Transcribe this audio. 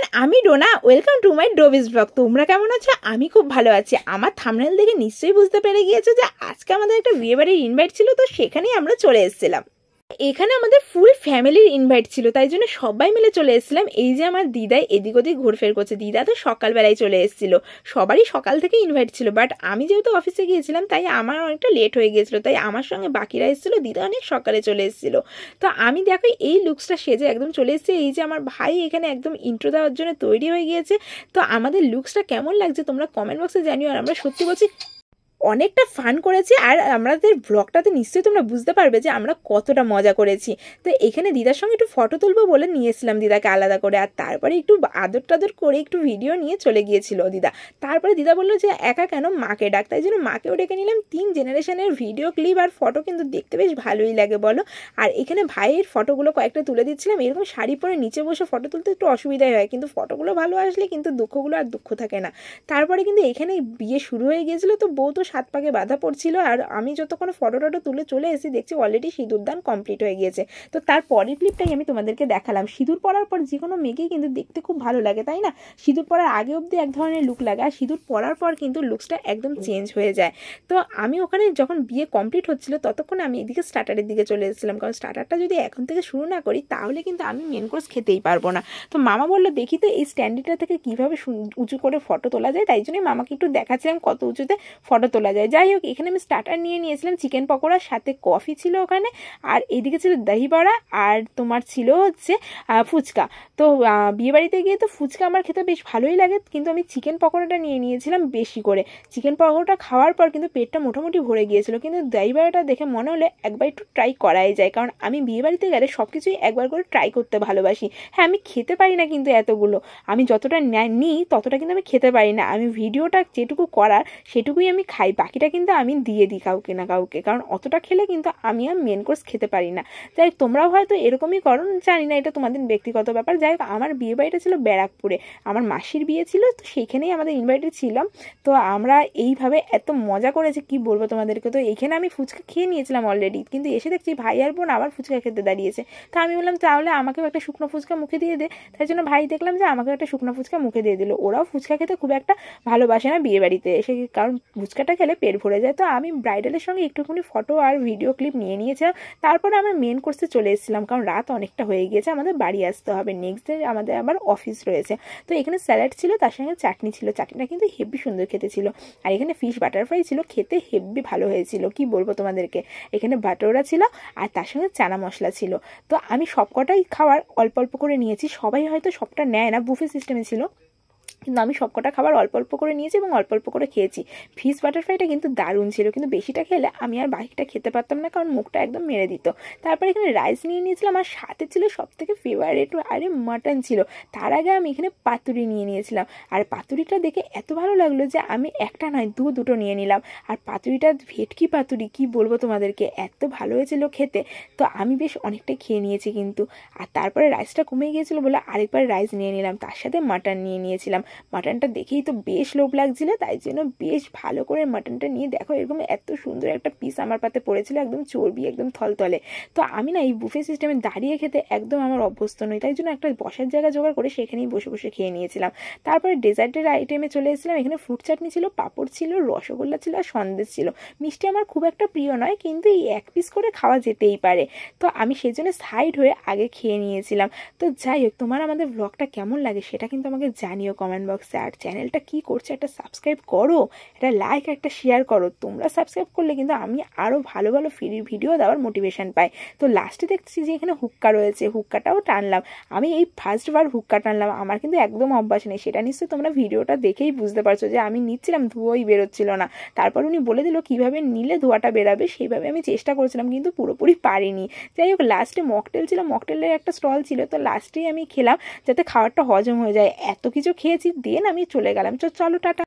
Everyone, আমি Dona. Welcome to my ডোবিস blog. তোমরা কেমন আছো? আমি খুব ভালো আছি। আমার থাম্বনেল দেখে নিশ্চয়ই বুঝতে পেরে গিয়েছো যে আজকে আমাদের একটা বিয়ে বাড়ির ইনভাইট ছিল, তো সেখানেই আমরা চলে এসেছিলাম। এখানে আমাদের ফুল ফ্যামিলির ইনভাইট ছিল, তাই জন্য সবাই মিলে চলে এসেছিলাম। এই যে আমার দিদাই এদিক ওদিক ঘুরফের করছে। দিদা তো সকালবেলায় চলে এসেছিল, সবারই সকাল থেকে ইনভাইট ছিল, বাট আমি যেহেতু অফিসে গিয়েছিলাম তাই আমার অনেকটা লেট হয়ে গিয়েছিল, তাই আমার সঙ্গে বাকিরা এসেছিলো। দিদা অনেক সকালে চলে এসেছিল। তো আমি দেখো এই লুকসটা সেজে একদম চলে এসেছি। এই যে আমার ভাই এখানে একদম ইন্ট্রো দেওয়ার জন্য তৈরি হয়ে গিয়েছে। তো আমাদের লুকসটা কেমন লাগছে তোমরা কমেন্ট বক্সে জানিও। আর আমরা সত্যি বলছি অনেকটা ফান করেছি, আর আমাদের ব্লগটাতে নিশ্চয়ই তোমরা বুঝতে পারবে যে আমরা কতটা মজা করেছি। তো এখানে দিদার সঙ্গে একটু ফটো তুলবো বলে নিয়েছিলাম দিদাকে আলাদা করে, আর তারপরে একটু আদর টাদর করে একটু ভিডিও নিয়ে চলে গিয়েছিল দিদা। তারপরে দিদা বললো যে একা কেন, মাকে ডাক, তাই জন্য মাকেও ডেকে নিলাম। 3 জেনারেশনের ভিডিও ক্লিপ আর ফটো কিন্তু দেখতে বেশ ভালোই লাগে বলো। আর এখানে ভাইয়ের ফটোগুলো কয়েকটা তুলে দিচ্ছিলাম। এরকম শাড়ি পরে নিচে বসে ফটো তুলতে একটু অসুবিধাই হয়, কিন্তু ফটোগুলো ভালো আসলে কিন্তু দুঃখগুলো আর দুঃখ থাকে না। তারপরে কিন্তু এখানে বিয়ে শুরু হয়ে গিয়েছিলো, তো বউ তো 7 পাকে বাধা পড়ছিল। আর আমি যতক্ষণ ফটো টটো তুলে চলে এসে দেখছি অলরেডি সিঁদুরদান কমপ্লিট হয়ে গিয়েছে। তো তার পরের ক্লিপটাই আমি তোমাদেরকে দেখালাম। সিঁদুর পরার পর যে কোনো মেয়েকেই কিন্তু দেখতে খুব ভালো লাগে, তাই না? সিঁদুর পরার আগে অবধি এক ধরনের লুক লাগে, আর সিঁদুর পরার পর কিন্তু লুকসটা একদম চেঞ্জ হয়ে যায়। তো আমি ওখানে যখন বিয়ে কমপ্লিট হচ্ছিল ততক্ষণ আমি এদিকে স্টার্টারের দিকে চলে এসেছিলাম, কারণ স্টার্টারটা যদি এখন থেকে শুরু না করি তাহলে কিন্তু আমি মেন কোর্স খেতেই পারবো না। তো মামা বললো দেখি তো এই স্ট্যান্ডিটা থেকে কীভাবে উঁচু করে ফটো তোলা যায়, তাই জন্যই মামাকে একটু দেখাচ্ছিলাম কত উঁচুতে ফটো তোলা যায়। যাই হোক, এখানে আমি স্টার্টার নিয়েছিলাম চিকেন পকোড়ার সাথে কফি ছিল ওখানে, আর এইদিকে ছিল দহি বড়া, আর তোমার ছিল হচ্ছে ফুচকা। তো বিয়েবাড়িতে গিয়ে তো ফুচকা আমার খেতে বেশ ভালোই লাগে, কিন্তু আমি চিকেন পকোড়াটা নিয়েছিলাম বেশি করে। চিকেন পকোড়াটা খাওয়ার পর কিন্তু পেটটা মোটামুটি ভরে গিয়েছিল, কিন্তু দহি বড়াটা দেখে মনে হলে একবার একটু ট্রাই করাই যায়, কারণ আমি বিয়েবাড়িতে গেলে সব কিছুই একবার করে ট্রাই করতে ভালোবাসি। হ্যাঁ, আমি খেতে পারি না কিন্তু এতগুলো, আমি যতটা নিই ততটা কিন্তু আমি খেতে পারি না। আমি ভিডিওটা যেটুকু করার সেটুকুই আমি খাই, বাকিটা কিন্তু আমি দিয়ে দিই কাউকে না কাউকে, কারণ অতটা খেলে কিন্তু আমি আর মেন কোর্স খেতে পারি না। যাই হোক, তোমরাও হয়তো এরকমই করো, জানি না, এটা তোমাদের ব্যক্তিগত ব্যাপার। যাই হোক, আমার বিয়ে বাড়িটা ছিল ব্যারাকপুরে, আমার মাসির বিয়ে ছিল, তো সেইখানেই আমাদের ইনভাইটেড ছিলাম। তো আমরা এইভাবে এত মজা করেছি কি বলবো তোমাদেরকে। তো এইখানে আমি ফুচকা খেয়ে নিয়েছিলাম অলরেডি, কিন্তু এসে দেখছি ভাই আর বোন আবার ফুচকা খেতে দাঁড়িয়েছে। তো আমি বললাম তাহলে আমাকেও একটা শুকনো ফুচকা মুখে দিয়ে দে। তাই জন্য ভাই দেখলাম যে আমাকেও একটা শুকনো ফুচকা মুখে দিয়ে দিল। ওরাও ফুচকা খেতে খুব একটা ভালোবাসে না বিয়ে বাড়িতে এসে, কারণ ফুচকাটা খেলে পেট ভরে যায়। তো আমি ব্রাইডালের সঙ্গে একটুখানি ফটো আর ভিডিও ক্লিপ নিয়েছিলাম। তারপরে আমরা মেন কোর্সে চলে এসেছিলাম, কারণ রাত অনেকটা হয়ে গিয়েছে, আমাদের বাড়ি আসতে হবে, নেক্সট ডে আমাদের আবার অফিস রয়েছে। তো এখানে স্যালাড ছিল, তার সঙ্গে চাটনি ছিল, চাটনিটা কিন্তু হেভি সুন্দর খেতে ছিল। আর এখানে ফিশ বাটারফ্রাই ছিল, খেতে হেভি ভালো হয়েছিল কি বলবো তোমাদেরকে। এখানে বাটোরা ছিল, আর তার সঙ্গে চানা মশলা ছিল। তো আমি সবকটাই খাবার অল্প অল্প করে নিয়েছি, সবাই হয়তো সবটা নেয় না, বুফে সিস্টেমে ছিল, কিন্তু আমি সবকটা খাবার অল্প অল্প করে নিয়েছি এবং অল্প অল্প করে খেয়েছি। ফিশ বাটারফ্রাইটা কিন্তু দারুণ ছিল, কিন্তু বেশিটা খেলে আমি আর বাকিটা খেতে পারতাম না, কারণ মুখটা একদম মেরে দিত। তারপরে এখানে রাইস নিয়েছিলাম, আর সাথে ছিল সব থেকে ফেভারিট আরে মাটন ছিল। তার আগে আমি এখানে পাতুরি নিয়েছিলাম, আর পাতুরিটা দেখে এত ভালো লাগলো যে আমি একটা নয় দুটো নিয়ে নিলাম। আর পাতুরিটা ভেটকি পাতুরি কি বলবো তোমাদেরকে, এত ভালো হয়েছিল খেতে। তো আমি বেশ অনেকটাই খেয়ে নিয়েছি কিন্তু। আর তারপরে রাইসটা কমে গিয়েছিলো বলে আরেকবার রাইস নিয়ে নিলাম, তার সাথে মাটন নিয়েছিলাম। মাটনটা দেখেই তো বেশ লোভ লাগছিল, তাই জন্য বেশ ভালো করে মাটনটা নিয়ে দেখো এরকম এত সুন্দর একটা পিস আমার পাতে পড়েছিল, একদম চর্বি একদম থলথলে। তো আমি না এই বুফে সিস্টেমে দাঁড়িয়ে খেতে একদম আমার অভ্যস্ত নই, তাই জন্য একটা বসার জায়গা জোগাড় করে সেখানেই বসে বসে খেয়ে নিয়েছিলাম। তারপরে ডেজার্টের আইটেমে চলে এসেছিলাম। এখানে ফ্রুট চাটনি ছিল, পাঁপড় ছিল, রসগোল্লা ছিল, আর সন্দেশ ছিল। মিষ্টি আমার খুব একটা প্রিয় নয়, কিন্তু এই 1 পিস করে খাওয়া যেতেই পারে, তো আমি সেই জন্য সাইড হয়ে আগে খেয়ে নিয়েছিলাম। তো যাই হোক, তোমার আমাদের ব্লগটা কেমন লাগে সেটা কিন্তু আমাকে জানিও কমেন্ট বক্সে। আর চ্যানেলটা কি করছে, একটা সাবস্ক্রাইব করো, একটা লাইক, একটা শেয়ার করো। তোমরা সাবস্ক্রাইব করলে কিন্তু আমি আরও ভালো ভালো ফ্রি ভিডিও দেওয়ার মোটিভেশন পাই। তো লাস্টে দেখছি যে এখানে হুক্কা রয়েছে, হুক্কাটাও টানলাম। আমি এই ফার্স্টবার হুক্কা টানলাম, আমার কিন্তু একদম অভ্যাস নেই, সেটা নিশ্চয়ই তোমরা ভিডিওটা দেখেই বুঝতে পারছো যে আমি নিচ্ছিলাম, ধোঁয়াই বেরোচ্ছিল না। তারপর উনি বলে দিল কীভাবে নিলে ধোঁয়াটা বেরাবে, সেইভাবে আমি চেষ্টা করছিলাম, কিন্তু পুরোপুরি পারিনি। যাই হোক, লাস্টে মকটেল ছিল, মকটেলের একটা স্টল ছিল, তো লাস্টেই আমি খেলাম যাতে খাবারটা হজম হয়ে যায়। এত কিছু খেয়েছি, দেন আমি চলে গেলাম। চলো টাটা।